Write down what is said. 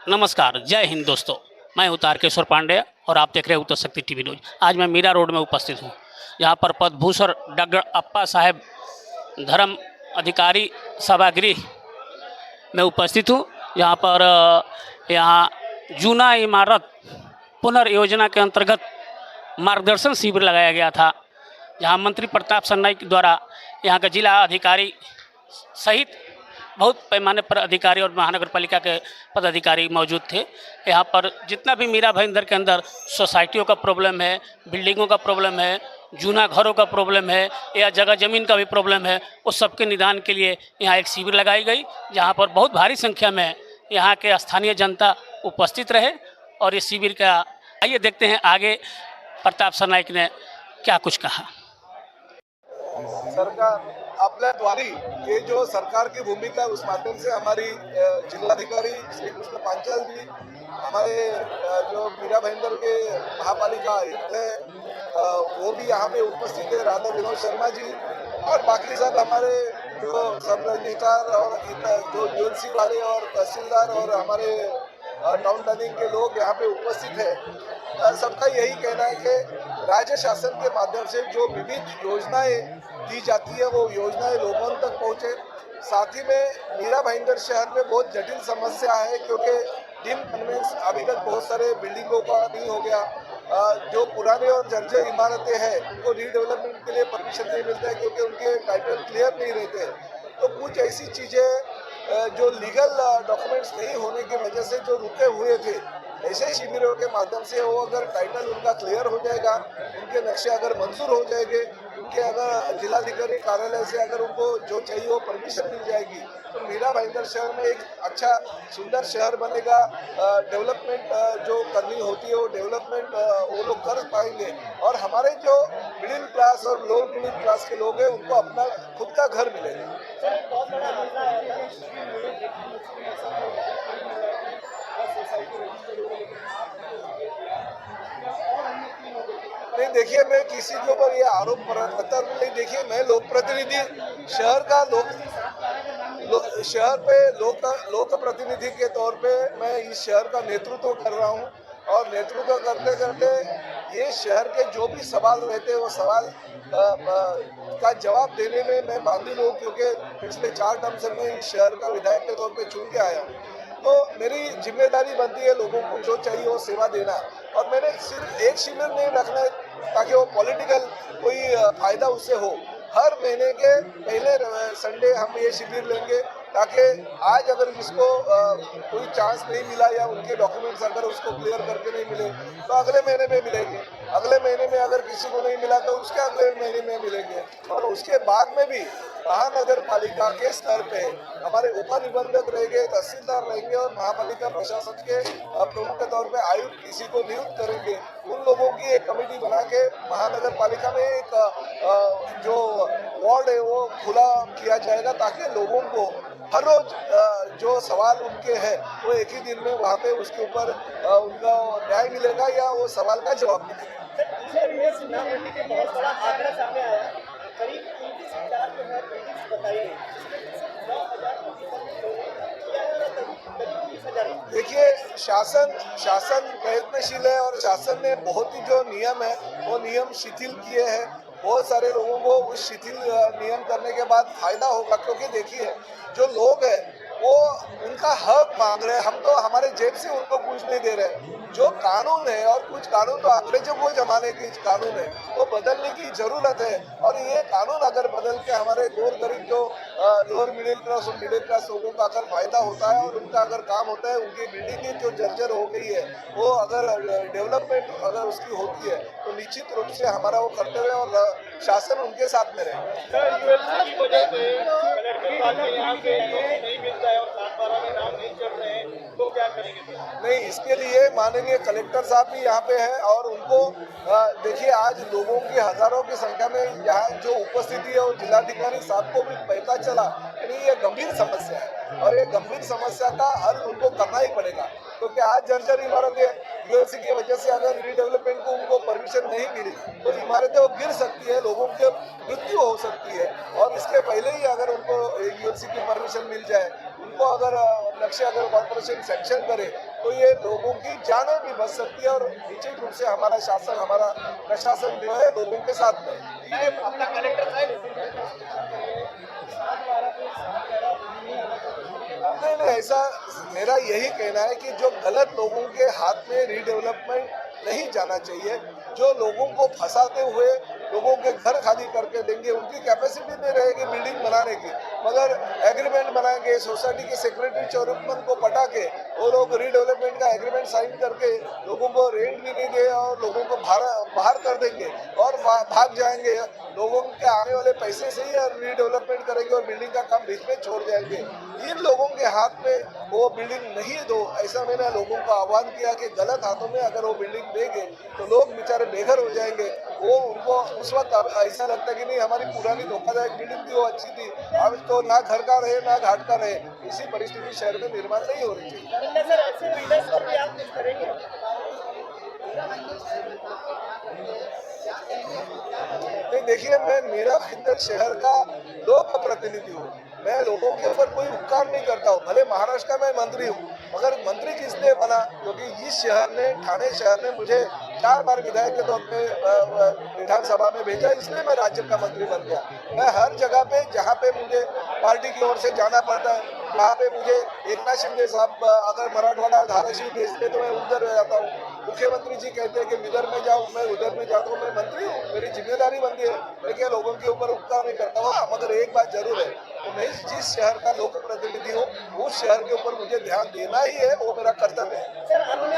नमस्कार, जय हिंद दोस्तों। मैं हूं तारकेश्वर पांडे और आप देख रहे हैं उत्तर शक्ति टीवी न्यूज। आज मैं मीरा रोड में उपस्थित हूं, यहाँ पर पद्मभूषण डॉक्टर अप्पा साहेब धर्म अधिकारी सभागृह में उपस्थित हूं। यहाँ पर यहाँ जूना इमारत पुनर्योजना के अंतर्गत मार्गदर्शन शिविर लगाया गया था, जहाँ मंत्री प्रताप सरनाईक द्वारा यहाँ के जिला अधिकारी सहित बहुत पैमाने पर अधिकारी और महानगर पालिका के पदाधिकारी मौजूद थे। यहाँ पर जितना भी मीरा भाईंदर के अंदर सोसाइटियों का प्रॉब्लम है, बिल्डिंगों का प्रॉब्लम है, जूना घरों का प्रॉब्लम है या जगह ज़मीन का भी प्रॉब्लम है, उस सब के निदान के लिए यहाँ एक शिविर लगाई गई, जहाँ पर बहुत भारी संख्या में यहाँ के स्थानीय जनता उपस्थित रहे। और इस शिविर का आइए देखते हैं आगे प्रताप सरनाईक ने क्या कुछ कहा। सरकार आपल्याद्वारे ये जो सरकार की भूमिका है उस माध्यम से हमारी जिलाधिकारी श्री कृष्ण पांचाल जी, हमारे जो मीरा भाईंदर के महापालिका आयुक्त है वो भी यहाँ पे उपस्थित है, राधा विनोद शर्मा जी, और बाकी सब हमारे जो सब रजनीकार और जो यूएनसी वाले और तहसीलदार और हमारे टाउन प्लानिंग के लोग यहाँ पे उपस्थित है। सबका यही कहना है कि राज्य शासन के माध्यम से जो विविध योजनाएं दी जाती है वो योजनाएं लोगों तक पहुँचे। साथ ही में मीरा भाईंदर शहर में बहुत जटिल समस्या है, क्योंकि डिम कन्वेंस अभी तक बहुत सारे बिल्डिंगों का नहीं हो गया। जो पुराने और जर्जर इमारतें हैं उनको रीडेवलपमेंट के लिए परमिशन नहीं मिलता है, क्योंकि उनके टाइटल क्लियर नहीं रहते। तो कुछ ऐसी चीज़ें जो लीगल डॉक्यूमेंट्स नहीं होने की वजह से जो रुके हुए थे, ऐसे शिविरों के माध्यम से वो अगर टाइटल उनका क्लियर हो जाएगा, उनके नक्शे अगर मंजूर हो जाएंगे, उनके अगर जिलाधिकारी कार्यालय से अगर उनको जो चाहिए वो परमिशन मिल जाएगी, तो मीरा भाईंदर शहर में एक अच्छा सुंदर शहर बनेगा। डेवलपमेंट जो करनी होती है वो डेवलपमेंट वो लोग कर पाएंगे, और हमारे जो मिडिल क्लास और लोअर मिडिल क्लास के लोग हैं उनको अपना खुद का घर मिलेगा। नहीं, देखिए, मैं किसी के ऊपर ये आरोप प्रत्यारोप नहीं। देखिए, मैं लोक प्रतिनिधि शहर का शहर पे लोक प्रतिनिधि के तौर पे मैं इस शहर का नेतृत्व कर रहा हूँ, और नेतृत्व करते करते ये शहर के जो भी सवाल रहते हैं वो सवाल का जवाब देने में मैं बांधिल हूँ, क्योंकि पिछले 4 टर्म से मैं इस शहर का विधायक के तौर पे चुन के आया हूँ। तो मेरी जिम्मेदारी बनती है लोगों को जो चाहिए वो सेवा देना, और मैंने सिर्फ एक शिविर नहीं रखना है ताकि वो पॉलिटिकल कोई फायदा उससे हो। हर महीने के पहले संडे हम ये शिविर लेंगे, ताकि आज अगर जिसको कोई चांस नहीं मिला या उनके डॉक्यूमेंट्स अगर उसको क्लियर करके नहीं मिले तो अगले महीने में मिलेंगे। अगले महीने में अगर किसी को नहीं मिला तो उसके अगले महीने में मिलेंगे। और उसके बाद में भी महानगर पालिका के स्तर पे हमारे उपनिबंधक रहेंगे, तहसीलदार रहेंगे, और महापालिका प्रशासन के प्रमुख के तौर पे आयुक्त किसी को नियुक्त करेंगे। उन लोगों की एक कमेटी बना के महानगर पालिका में एक जो वार्ड है वो खुला किया जाएगा, ताकि लोगों को हर रोज जो सवाल उनके हैं वो एक ही दिन में वहाँ पे उसके ऊपर उनका न्याय मिलेगा या वो सवाल का जवाब मिलेगा। देखिए, शासन प्रयत्नशील है, और शासन ने बहुत ही जो नियम है वो नियम शिथिल किए हैं। बहुत सारे लोगों को उस शिथिल नियम करने के बाद फायदा होगा, क्योंकि देखिए जो लोग हैं वो उनका हक मांग रहे हैं। हम तो हमारे जेब से उनको कुछ नहीं दे रहे। जो कानून है, और कुछ कानून तो अंग्रेजों को जमाने के कानून है, वो बदलने की जरूरत है। और ये कानून अगर बदल के हमारे दूर गरीब जो लोअर मिडिल क्लास और मिडिल क्लास लोगों का अगर फायदा होता है और उनका अगर काम होता है, उनकी बिल्डिंग जो जर्जर हो गई है वो अगर डेवलपमेंट अगर उसकी होती है, तो निश्चित रूप से हमारा वो कर्तव्य और शासन उनके साथ में रहे। नहीं, इसके लिए माननीय कलेक्टर साहब भी यहाँ पे हैं, और उनको देखिए आज लोगों की हजारों की संख्या में यहाँ जो उपस्थिति है और जिलाधिकारी साहब को भी पता चला, यानी ये गंभीर समस्या है, और ये गंभीर समस्या का हल उनको करना ही पड़ेगा। क्योंकि आज जर्जर इमारतें यूएनसी की वजह से अगर रीडेवलपमेंट को उनको परमिशन नहीं मिली तो इमारतें वो गिर सकती है, लोगों की मृत्यु हो सकती है, और यूएलसी की परमिशन मिल जाए, उनको अगर नक्शे अगर कॉर्पोरेशन सैंक्शन करे तो ये लोगों की जानें भी बच सकती है और निश्चित रूप से हमारा शासन, हमारा प्रशासन जो है लोगों के साथ में। नहीं नहीं, ऐसा मेरा यही कहना है कि जो गलत लोगों के हाथ में रीडेवलपमेंट नहीं जाना चाहिए, जो लोगों को फंसाते हुए लोगों के घर खाली करके देंगे, उनकी कैपेसिटी नहीं रहेगी बिल्डिंग बनाने की, मगर एग्रीमेंट बनाएंगे, सोसाइटी के सेक्रेटरी चेयरमैन को पटा के वो लोग रीडेवलपमेंट का एग्रीमेंट साइन करके लोगों को रेंट भी देंगे और लोगों को बाहर कर देंगे और भाग जाएंगे। लोगों के आने वाले पैसे से ही रीडेवलपमेंट करेंगे और बिल्डिंग का काम बीच में छोड़ जाएंगे। इन लोगों के हाथ में वो बिल्डिंग नहीं दो, ऐसा मैंने लोगों को आह्वान किया कि गलत हाथों में अगर वो बिल्डिंग देंगे तो लोग बेचारे बेघर हो जाएंगे। वो उनको उस वक्त ऐसा लगता है कि नहीं हमारी पुरानी धोखादायक बिल्डिंग थी, वो अच्छी थी, अब तो ना घर का रहे ना घाट का रहे। इसी परिस्थिति शहर में निर्माण नहीं हो रही चाहिए। सर ऐसे बिल्डर्स पर भी आप कुछ करेंगे? नहीं देखिए, मैं मीरा भाईंदर शहर का लोक प्रतिनिधि हूँ, मैं लोगों के ऊपर कोई उपकार नहीं करता हूँ। भले महाराष्ट्र का मैं मंत्री हूँ, मगर मंत्री किसने बना? क्योंकि इस शहर ने, ठाणे शहर ने मुझे 4 बार विधायक के तौर पे विधानसभा में भेजा, इसलिए मैं राज्य का मंत्री बन गया। मैं हर जगह पे जहाँ पे मुझे पार्टी की ओर से जाना पड़ता है, वहाँ पे मुझे एकनाथ शिंदे साहब अगर मराठवाड़ा धाराशिव भेजते तो मैं उधर जाता हूँ। मुख्यमंत्री जी कहते हैं कि इधर में जाओ, मैं उधर में जाता हूँ। मैं मंत्री हूँ, मेरी जिम्मेदारी बनती है, मैं क्या लोगों के ऊपर उपकार नहीं करता हूँ। मगर एक बात जरूर है, तो मैं जिस शहर का लोक प्रतिनिधि हूँ उस शहर के ऊपर मुझे ध्यान देना ही है, वो मेरा कर्तव्य है। सर आपने